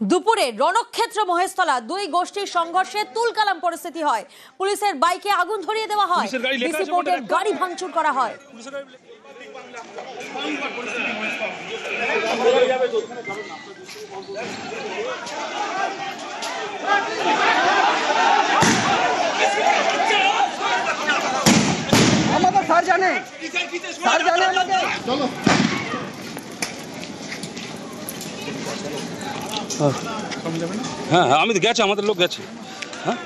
দুপুরে রণক্ষেত্র মহেশতলা দুই গোষ্ঠীর সংঘর্ষে তুলকালাম পরিস্থিতি হয়। পুলিশের বাইকে আগুন ধরিয়ে দেওয়া হয়, ডিসি পোর্টের গাড়ি ভাঙচুর করা হয়। আমাদের স্যার জানে আমাদের চলো। হ্যাঁ আমি তো গেছি, আমাদের লোক গেছে। হ্যাঁ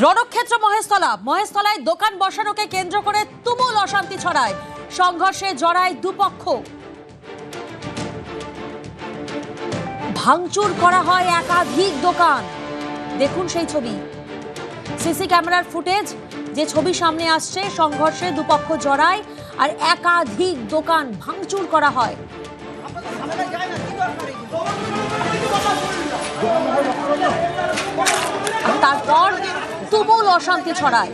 রণক্ষেত্র মহেশতলায় দোকান বসানোকে কেন্দ্র করে তুমুল অশান্তি ছড়ায়, সংঘর্ষে জড়ায় দুপক্ষ, ভাঙচুর করা হয় একাধিক দোকান। দেখুন সেই ছবি, সিসি ক্যামেরার ফুটেজ, যে ছবি সামনে আসছে, সংঘর্ষে দুপক্ষ জড়ায় আর একাধিক দোকান ভাঙচুর করা হয়। তারপর তুমুল অশান্তি ছড়ায়।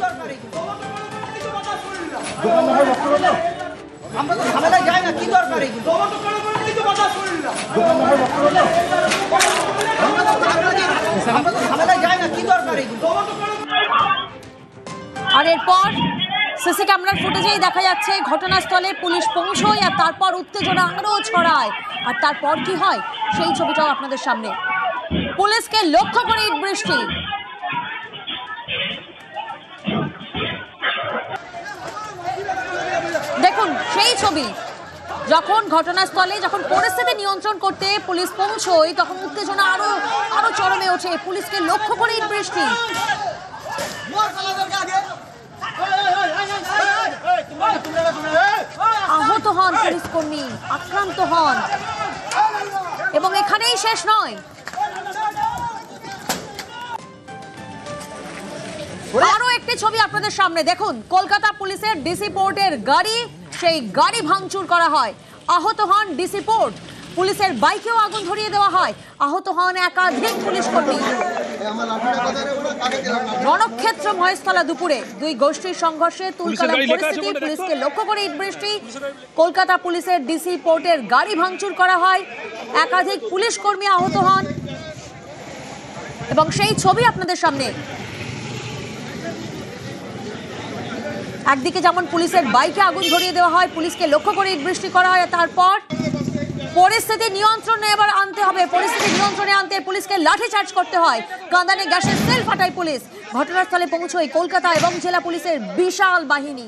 আর এরপর সিসি ক্যামেরার ফুটেজেই দেখা যাচ্ছে ঘটনাস্থলে পুলিশ পৌঁছয় আর তারপর উত্তেজনা আরো ছড়ায়। আর তারপর কি হয় সেই ছবিটাও আপনাদের সামনে। পুলিশকে লক্ষ্য করে ইট বৃষ্টি। দেখুন সেই ছবি, যখন ঘটনাস্থলে যখন পরিস্থিতি নিয়ন্ত্রণ করতে পুলিশ পৌঁছয় তখন উত্তেজনা আরো চরমে ওঠে। পুলিশকে লক্ষ্য করে ইট বৃষ্টি। আহত হন পুলিশ কর্মী, আক্রান্ত হন, এবং এখানেই শেষ নয়, আরো একটি ছবি আপনাদের সামনে। দেখুন কলকাতা পুলিশের ডিসি পোর্টের গাড়ি, সেই গাড়ি ভাঙচুর করা হয়, আহত হন ডিসি পোর্ট, পুলিশের বাইকেও আগুন ধরিয়ে দেওয়া হয়, আহত হন একাধিক পুলিশ কর্মী। রণক্ষেত্র মহেশতলা দুপুরে দুই গোষ্ঠীর সংঘর্ষে তুলকালাম পরিস্থিতি, পুলিশকে লক্ষ্য করে ইট বৃষ্টি। কলকাতা পুলিশের ডিসি পোর্টের গাড়ি ভাঙচুর করা হয়, একাধিক পুলিশ কর্মী আহত হন, এবং সেই ছবি আপনাদের সামনে। একদিকে যেমন পুলিশের বাইকে আগুন ধরিয়ে দেওয়া হয়, পুলিশকে লক্ষ্য করে ইট বৃষ্টি করা হয়, তারপর পরিস্থিতি নিয়ন্ত্রণে এবার আনতে হবে, পরিস্থিতি নিয়ন্ত্রণে আনতে পুলিশকে লাঠিচার্জ করতে হয়, কাঁদানে গ্যাসের সেল ফাটায় পুলিশ। ঘটনাস্থলে পৌঁছয় কলকাতা এবং জেলা পুলিশের বিশাল বাহিনী।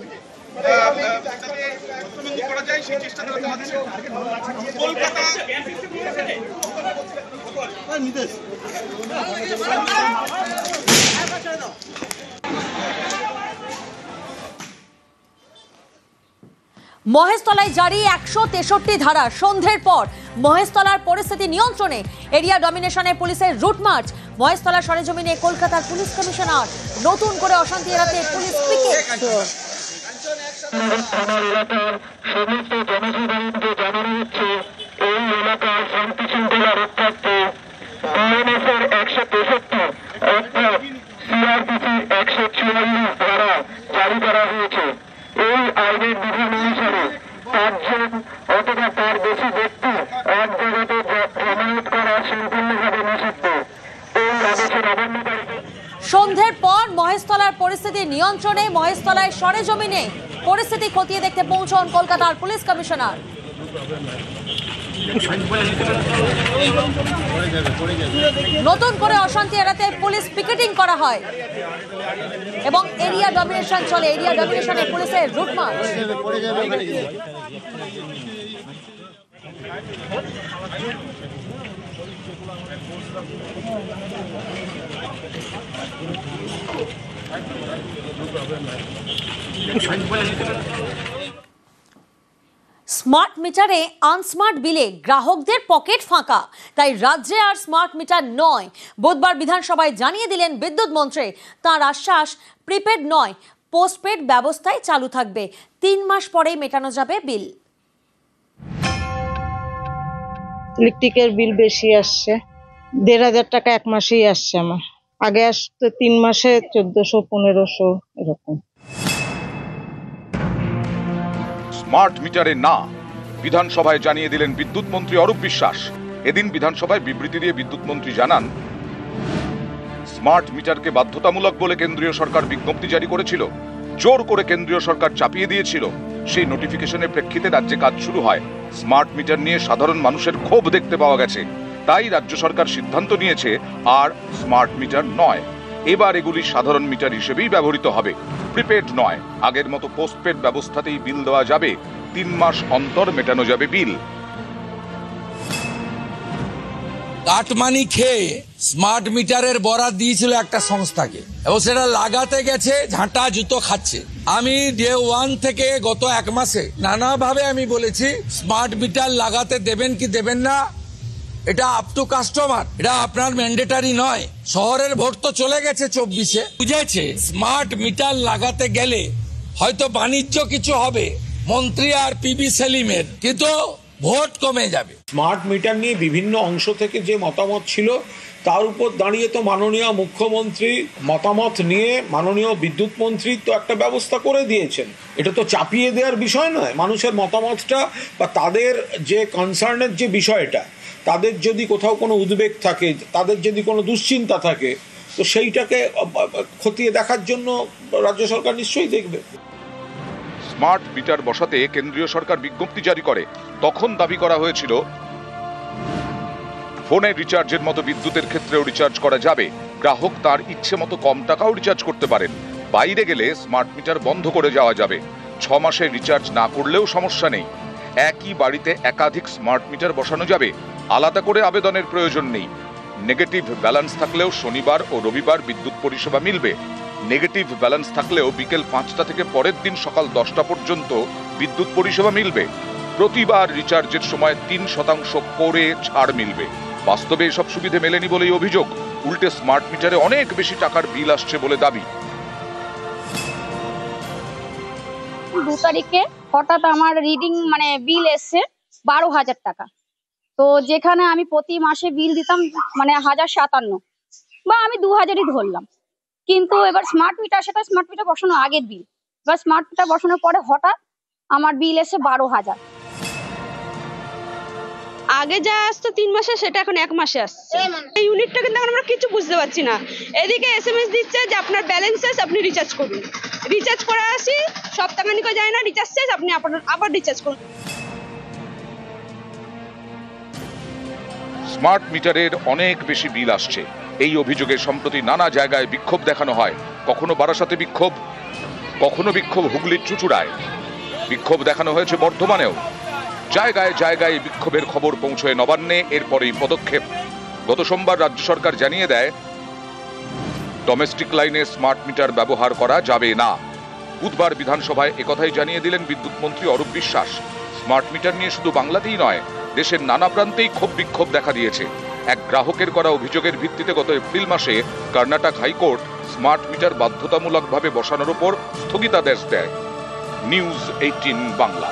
মহেশতলায় জারি 163 ধারা। সন্ধ্যের পর মহেশতলার পরিস্থিতি নিয়ন্ত্রণে, এরিয়া ডমিনেশনে পুলিশের রুট মার্চ। মহেশতলা সরেজমিনে কলকাতার পুলিশ কমিশনার। নতুন করে অশান্তি এড়াতে পুলিশ পিকেট। জারি করা হয়েছে। এই আইনের বিধান অনুসারে 5 জন অথবা তার বেশি ব্যক্তি এক জায়গাতে জমায়েত করা সম্পূর্ণভাবে নিষিদ্ধ। এই আদেশের অবমাননাকারী। সন্ধ্যের পর মহেশতলার পরিস্থিতি নিয়ন্ত্রণে, মহেশতলায় সরেজমিনে পরিস্থিতি খতিয়ে দেখতে পৌঁছন কলকাতার পুলিশ কমিশনার। নতুন করে অশান্তি এড়াতে পুলিশ পিকেটিং করা হয় এবং এরিয়া ডমিনেশন চলে। এরিয়া ডমিনেশনে পুলিশের রুট মার্চ। স্মার্ট মিটারে আনস্মার্ট বিলে গ্রাহকদের পকেট ফাঁকা, তাই রাজ্যে আর স্মার্ট মিটার নয়। বুধবার বিধানসভায় জানিয়ে দিলেন বিদ্যুৎ মন্ত্রী। তাঁর আশ্বাস, প্রিপেড নয়, পোস্টপেড ব্যবস্থায় চালু থাকবে। 3 মাস পরেই মেটানো যাবে বিল। ইলেকট্রিকের বিল বেশি আসছে, 1,500 টাকা এক মাসেই আসছে। আমার আগে আসতো 3 মাসে 1400-1500 এরকম। স্মার্ট মিটারে না, বিধানসভায় জানিয়ে দিলেন বিদ্যুৎ মন্ত্রী অরূপ বিশ্বাস। এদিন বিধানসভায় বিবৃতি দিয়ে বিদ্যুৎ মন্ত্রী জানান, স্মার্ট মিটারকে বাধ্যতামূলক বলে কেন্দ্রীয় সরকার বিজ্ঞপ্তি জারি করেছিল, জোর করে কেন্দ্রীয় সরকার চাপিয়ে দিয়েছিল। সেই নোটিফিকেশনের প্রেক্ষিতে রাজ্যে কাজ শুরু হয়। স্মার্ট মিটার নিয়ে সাধারণ মানুষের ক্ষোভ দেখতে পাওয়া গেছে, তাই রাজ্য সরকার সিদ্ধান্ত নিয়েছে আর স্মার্ট মিটার নয়, এবার এগুলি সাধারণ মিটার হিসেবেই ব্যবহৃত হবে, প্রিপেড নয়। আগের মতো পোস্টপেড ব্যবস্থাতেই বিল দেওয়া যাবে, 3 মাস অন্তর মেটানো যাবে বিল। কাটমানি খেয়ে স্মার্ট মিটারের বরাদ দিয়েছিল একটা সংস্থাকে, এবং সেটা লাগাতে গেছে ঝাঁটা জুতো খাচ্ছে। আমি ডে 1 থেকে গত 1 মাসে নানাভাবে আমি বলেছি, স্মার্ট মিটার লাগাতে দেবেন কি দেবেন না, এটা আপ টু কাস্টমার, এটা আপনার ম্যান্ডেটারি নয়। শহরের ভোট তো চলে গেছে 24-এ, বুঝেছে। স্মার্ট মিটার লাগাতে গেলে হয়তো বাণিজ্য কিছু হবে মন্ত্রী আর পিবি সেলিমের, কিন্তু ভোট কমে যাবে। স্মার্ট মিটার নিয়ে বিভিন্ন অংশ থেকে যে মতামত ছিল, তার উপর দাঁড়িয়ে তো মাননীয় মুখ্যমন্ত্রী মতামত নিয়ে মাননীয় বিদ্যুৎ মন্ত্রী তো একটা ব্যবস্থা করে দিয়েছেন। এটা তো চাপিয়ে দেওয়ার বিষয় নয়। মানুষের মতামতটা বা তাদের যে কনসার্নের যে বিষয়টা, তাদের যদি কোথাও কোনো উদ্বেগ থাকে, তাদের যদি কোনো দুশ্চিন্তা থাকে, তো সেইটাকে খতিয়ে দেখার জন্য রাজ্য সরকার নিশ্চয়ই দেখবে। স্মার্ট মিটার বসাতে কেন্দ্রীয় সরকার বিজ্ঞপ্তি জারি করে, তখন দাবি করা হয়েছিল ফোনে রিচার্জের মতো বিদ্যুতের ক্ষেত্রেও রিচার্জ করা যাবে, গ্রাহক তার ইচ্ছে মতো কম টাকাও রিচার্জ করতে পারেন। বাইরে গেলে স্মার্ট মিটার বন্ধ করে যাওয়া যাবে, 6 মাসে রিচার্জ না করলেও সমস্যা নেই। একই বাড়িতে একাধিক স্মার্ট মিটার বসানো যাবে, আলাদা করে আবেদনের প্রয়োজন নেই। নেগেটিভ ব্যালেন্স থাকলেও শনিবার ও রবিবার বিদ্যুৎ পরিষেবা মিলবে। নেগেটিভ ব্যালেন্স থাকলেও বিকেল 5টা থেকে পরের দিন সকাল 10টা পর্যন্ত বিদ্যুৎ পরিষেবা মিলবে। প্রতিবার রিচার্জের সময় 3% করে ছাড় মিলবে। বাস্তবে এসব সুবিধে মেলেনি বলেই অভিযোগ, উল্টে স্মার্ট মিটারে অনেক বেশি টাকার বিল আসছে বলে দাবি। 2 তারিখে হঠাৎ আমার রিডিং বিল এসছে 12,000 টাকা। তো যেখানে আমি প্রতি মাসে বিল দিতাম 1,057 বা আমি 2,000ই ধরলাম, কিন্তু এবার স্মার্ট মিটার, সেটা স্মার্ট মিটার বসানোর আগের বিল, এবার স্মার্ট মিটার বসানোর পরে হঠাৎ আমার বিল এসে 12,000। আগে যা আসতো 3 মাসে, সেটা এখন 1 মাসে আসছে। এই ইউনিটটা কিন্তু আমরা কিছু বুঝতে পারছি না। এদিকে SMS দিচ্ছে যে আপনার ব্যালেন্স শেষ, আপনি রিচার্জ করুন। রিচার্জ করে আসি, সপ্তাহখানিকও যায় না, রিচার্জ শেষ, আপনি আবার রিচার্জ করুন। স্মার্ট মিটারের অনেক বেশি বিল আসছে, এই অভিযোগে সম্প্রতি নানা জায়গায় বিক্ষোভ দেখানো হয়। কখনো বারাসাতে বিক্ষোভ, কখনো বিক্ষোভ হুগলির চুঁচুড়ায়, বিক্ষোভ দেখানো হয়েছে বর্ধমানেও। জায়গায় জায়গায় বিক্ষোভের খবর পৌঁছয় নবান্নে, এরপরেই পদক্ষেপ। গত সোমবার রাজ্য সরকার জানিয়ে দেয়, ডোমেস্টিক লাইনে স্মার্ট মিটার ব্যবহার করা যাবে না। বুধবার বিধানসভায় একথাই জানিয়ে দিলেন বিদ্যুৎ মন্ত্রী অরূপ বিশ্বাস। স্মার্ট মিটার নিয়ে শুধু বাংলাতেই নয়, দেশের নানা প্রান্তেই ক্ষোভ বিক্ষোভ দেখা দিয়েছে। এক গ্রাহকের করা অভিযোগের ভিত্তিতে গত এপ্রিল মাসে কর্ণাটক হাইকোর্ট স্মার্ট মিটার বাধ্যতামূলকভাবে বসানোর উপর স্থগিতাদেশ দেয়। নিউজ 18 বাংলা।